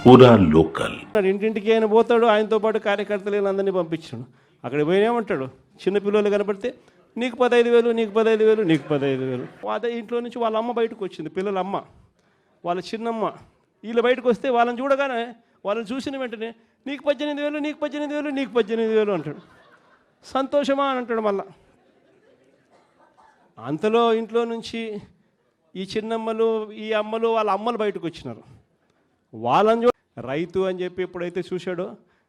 పూరా లోకల్. ఇంటింటికి ఆయన పోతాడు, ఆయనతో పాటు కార్యకర్తలు అందరినీ పంపించాడు. అక్కడికి పోయినామంటాడు, చిన్నపిల్లలు కనపడితే నీకు 15,000, నీకు 15,000, నీకు 15,000. అదే ఇంట్లో నుంచి వాళ్ళ అమ్మ బయటకు వచ్చింది, పిల్లల అమ్మ, వాళ్ళ చిన్నమ్మ. వీళ్ళు బయటకు వస్తే వాళ్ళని చూడగానే, వాళ్ళని చూసిన వెంటనే నీకు 18,000, నీకు 18,000, నీకు 18,000 అంటాడు. సంతోషమా అని అంటాడు. మళ్ళా అంతలో ఇంట్లో నుంచి ఈ చిన్నమ్మలు, ఈ అమ్మలు, వాళ్ళ అమ్మలు బయటకు వచ్చినారు. వాళ్ళని రైతు అని చెప్పి ఎప్పుడైతే చూశాడో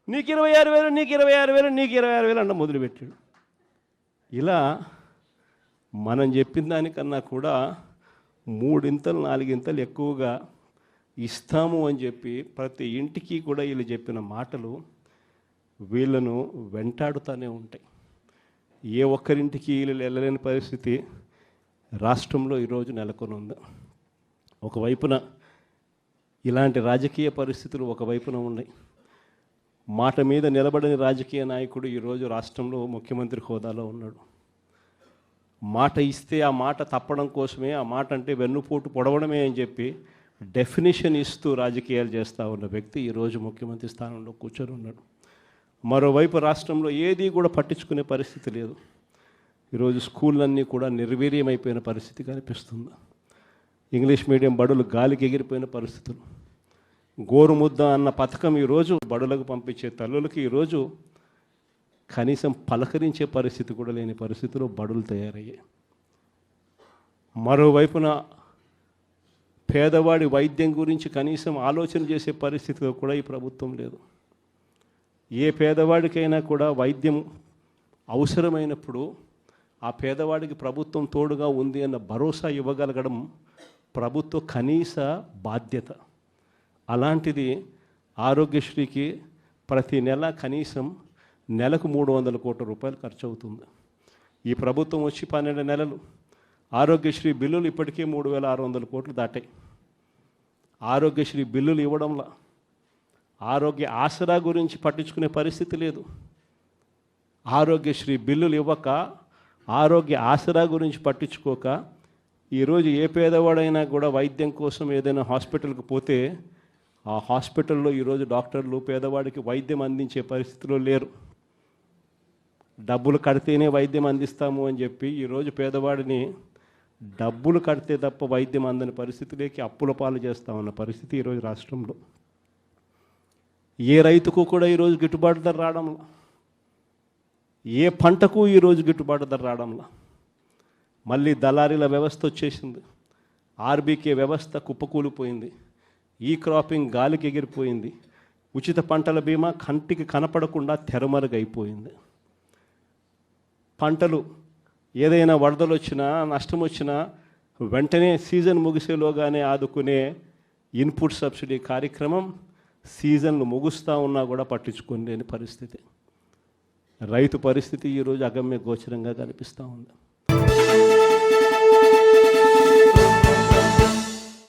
నీకు 26,000, నీకు 26,000, నీకు 26,000 అన్న మొదలుపెట్టాడు. ఇలా మనం చెప్పిన దానికన్నా కూడా 3 ఇంతలు 4 ఇంతలు ఎక్కువగా ఇస్తాము అని చెప్పి ప్రతి ఇంటికి కూడా వీళ్ళు చెప్పిన మాటలు వీళ్ళను వెంటాడుతూనే ఉంటాయి. ఏ ఒక్కరింటికి వీళ్ళు వెళ్ళలేని పరిస్థితి రాష్ట్రంలో ఈరోజు నెలకొని ఉంది. ఒకవైపున ఇలాంటి రాజకీయ పరిస్థితులు ఒకవైపున ఉన్నాయి. మాట మీద నిలబడని రాజకీయ నాయకుడు ఈరోజు రాష్ట్రంలో ముఖ్యమంత్రి హోదాలో ఉన్నాడు. మాట ఇస్తే ఆ మాట తప్పడం కోసమే, ఆ మాట అంటే వెన్నుపోటు పొడవడమే అని చెప్పి డెఫినేషన్ ఇస్తూ రాజకీయాలు చేస్తూ ఉన్న వ్యక్తి ఈరోజు ముఖ్యమంత్రి స్థానంలో కూర్చొని ఉన్నాడు. మరోవైపు రాష్ట్రంలో ఏది కూడా పట్టించుకునే పరిస్థితి లేదు. ఈరోజు స్కూళ్ళన్నీ కూడా నిర్వీర్యమైపోయిన పరిస్థితి కనిపిస్తుంది. ఇంగ్లీష్ మీడియం బడులు గాలికి ఎగిరిపోయిన పరిస్థితులు. గోరుముద్ద అన్న పథకం ఈరోజు బడులకు పంపించే తల్లులకి ఈరోజు కనీసం పలకరించే పరిస్థితి కూడా లేని పరిస్థితిలో బడులు తయారయ్యాయి. మరోవైపున పేదవాడి వైద్యం గురించి కనీసం ఆలోచన చేసే పరిస్థితిలో కూడా ఈ ప్రభుత్వం లేదు. ఏ పేదవాడికైనా కూడా వైద్యం అవసరమైనప్పుడు ఆ పేదవాడికి ప్రభుత్వం తోడుగా ఉంది అన్న భరోసా ఇవ్వగలగడం ప్రభుత్వ కనీస బాధ్యత. అలాంటిది ఆరోగ్యశ్రీకి ప్రతి నెల కనీసం నెలకు 300 కోట్ల రూపాయలు ఖర్చు అవుతుంది. ఈ ప్రభుత్వం వచ్చి 12 నెలలు ఆరోగ్యశ్రీ బిల్లులు ఇప్పటికే 3,600 కోట్లు దాటాయి. ఆరోగ్యశ్రీ బిల్లులు ఇవ్వడంలో ఆరోగ్య ఆసరా గురించి పట్టించుకునే పరిస్థితి లేదు. ఆరోగ్యశ్రీ బిల్లులు ఇవ్వక, ఆరోగ్య ఆసరా గురించి పట్టించుకోక ఈరోజు ఏ పేదవాడైనా కూడా వైద్యం కోసం ఏదైనా హాస్పిటల్కి పోతే ఆ హాస్పిటల్లో ఈరోజు డాక్టర్లు పేదవాడికి వైద్యం అందించే పరిస్థితిలో లేరు. డబ్బులు కడితేనే వైద్యం అందిస్తాము అని చెప్పి ఈరోజు పేదవాడిని డబ్బులు కడితే తప్ప వైద్యం అందని పరిస్థితిలోకి అప్పుల పాలు చేస్తా ఉన్న పరిస్థితి ఈరోజు రాష్ట్రంలో. ఏ రైతుకు కూడా ఈరోజు గిట్టుబాటు ధర రావడంలా, ఏ పంటకు ఈరోజు గిట్టుబాటు ధర రావడంలా. మళ్ళీ దళారీల వ్యవస్థ వచ్చేసింది. ఆర్బీకే వ్యవస్థ కుప్పకూలిపోయింది. ఈ క్రాపింగ్ గాలికి ఎగిరిపోయింది. ఉచిత పంటల బీమా కంటికి కనపడకుండా తెరమరుగైపోయింది. పంటలు ఏదైనా వరదలు వచ్చినా, నష్టం వచ్చినా వెంటనే సీజన్ ముగిసేలోగానే ఆదుకునే ఇన్పుట్ సబ్సిడీ కార్యక్రమం సీజన్లు ముగుస్తూ ఉన్నా కూడా పట్టించుకోలేని పరిస్థితి. రైతు పరిస్థితి ఈరోజు అగమ్య గోచరంగా కనిపిస్తూ ఉంది.